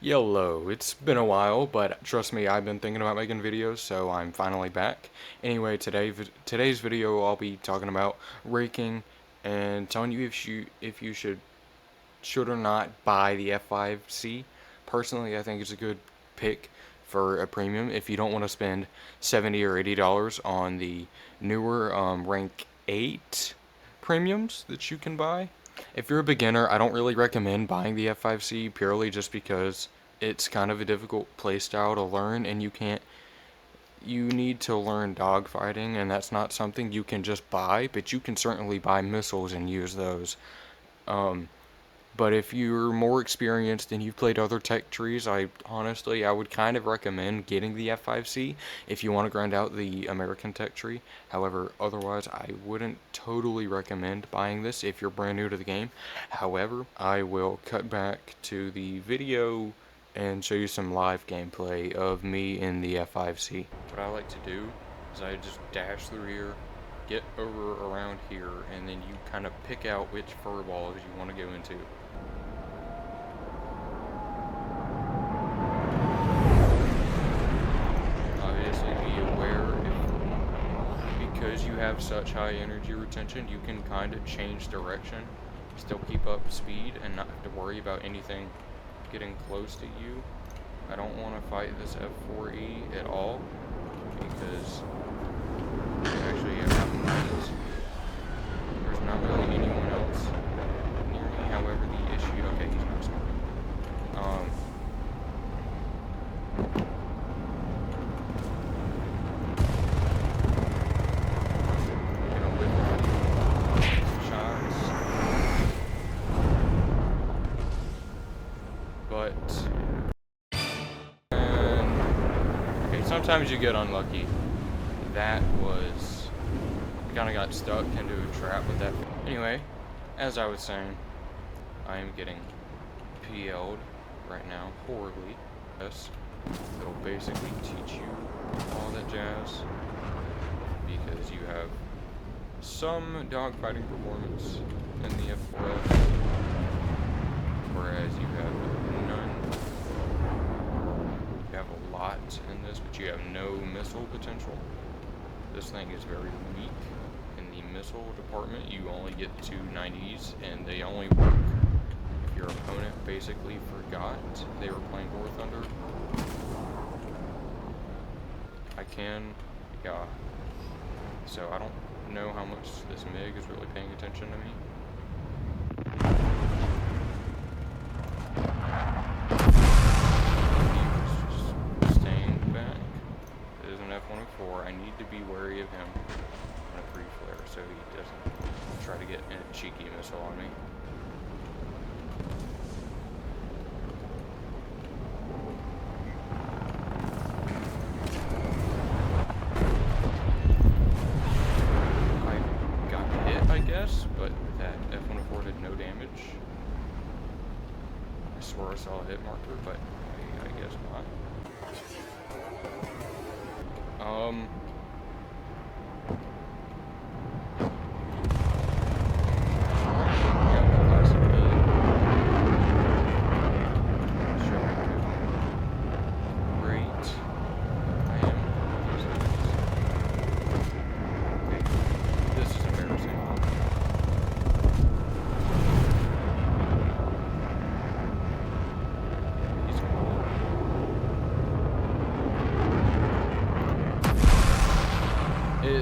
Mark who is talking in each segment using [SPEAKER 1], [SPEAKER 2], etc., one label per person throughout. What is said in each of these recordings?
[SPEAKER 1] Yellow, it's been a while, but trust me, I've been thinking about making videos, so I'm finally back. Anyway, today's video, I'll be talking about raking and telling you if you should or not buy the F-5C. Personally, I think it's a good pick for a premium if you don't want to spend $70 or $80 on the newer rank 8 premiums that you can buy. If you're a beginner, I don't really recommend buying the F-5C purely just because it's kind of a difficult playstyle to learn, and you need to learn dogfighting, and that's not something you can just buy, but you can certainly buy missiles and use those. Um, but if you're more experienced and you've played other tech trees, I would kind of recommend getting the F5C if you want to grind out the American tech tree. However, otherwise I wouldn't totally recommend buying this if you're brand new to the game. However, I will cut back to the video and show you some live gameplay of me in the F5C. What I like to do is I just dash through here, get over around here, and then you kind of pick out which fur balls you want to go into. Obviously be aware because you have such high energy retention, you can kind of change direction, still keep up speed, and not have to worry about anything getting close to you. I don't want to fight this F4E at all because actually there's not really anyone else near me. However, the issue, okay, he's not smoking. Gonna live with shots, but okay, sometimes you get unlucky. That was kind of got stuck into a trap with that. Anyway, as I was saying, I am getting PL'd right now horribly. Yes, it'll basically teach you all that jazz because you have some dogfighting performance in the F4F, whereas you have none. You have a lot in this, but you have no missile potential. This thing is very weak in the missile department. You only get 290s, and they only work if your opponent basically forgot they were playing War Thunder. Yeah. So I don't know how much this MiG is really paying attention to me. He's staying back. It is an F-104. I need to be wary of him on a pre-flare so he doesn't try to get a cheeky missile on me. I guess, but that F-104 did no damage. I swear I saw a hit marker, but I guess not.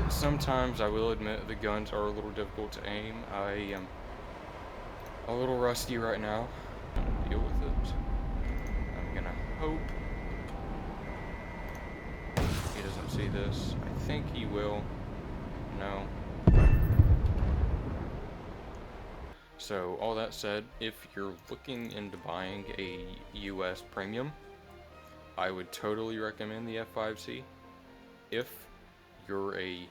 [SPEAKER 1] Sometimes I will admit the guns are a little difficult to aim. I am a little rusty right now. I'm gonna deal with it. I'm gonna hope he doesn't see this. I think he will. No. So, all that said, if you're looking into buying a US premium, I would totally recommend the F-5C. If you're a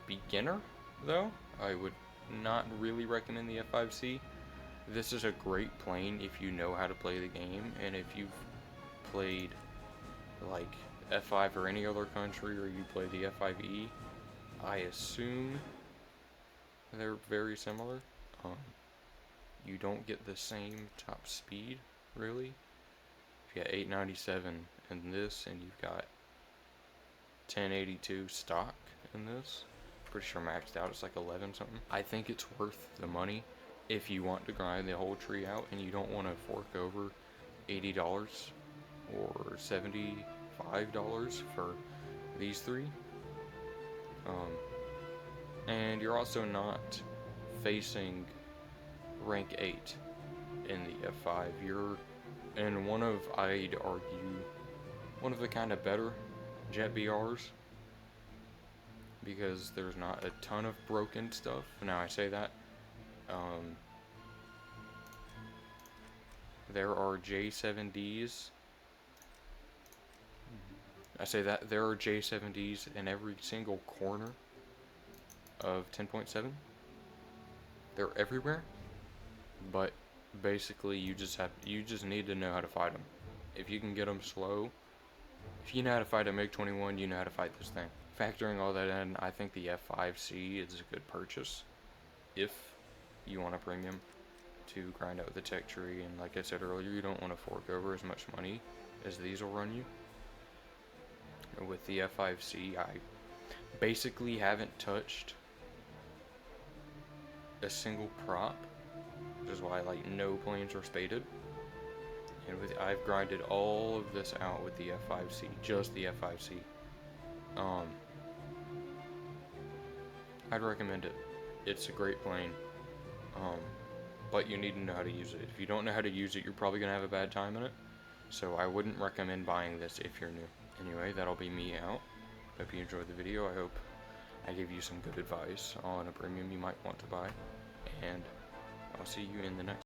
[SPEAKER 1] beginner, though, I would not really recommend the F-5C. This is a great plane if you know how to play the game, and if you've played like F5 or any other country, or you play the F5E, I assume they're very similar. You don't get the same top speed, really, you got 897 in this, and you've got 1082 stock in this. Pretty sure maxed out it's like 11 something. I think it's worth the money if you want to grind the whole tree out and you don't want to fork over $80 or $75 for these three. And you're also not facing rank 8 in the F5. You're in one of, I'd argue, one of the kind of better jet BRs, because there's not a ton of broken stuff. Now I say that, there are J7Ds. I say that there are J7Ds in every single corner of 10.7. They're everywhere, but basically you just need to know how to fight them. If you can get them slow, if you know how to fight a MiG-21, you know how to fight this thing. Factoring all that in, I think the F-5C is a good purchase if you want a premium to grind out the tech tree. And like I said earlier, you don't want to fork over as much money as these will run you. With the F-5C, I basically haven't touched a single prop, which is why like no planes are spaded. And I've grinded all of this out with the F-5C, just the F-5C. I'd recommend it. It's a great plane, but you need to know how to use it. If you don't know how to use it, you're probably gonna have a bad time in it. So I wouldn't recommend buying this if you're new. Anyway, that'll be me out. Hope you enjoyed the video. I hope I gave you some good advice on a premium you might want to buy, and I'll see you in the next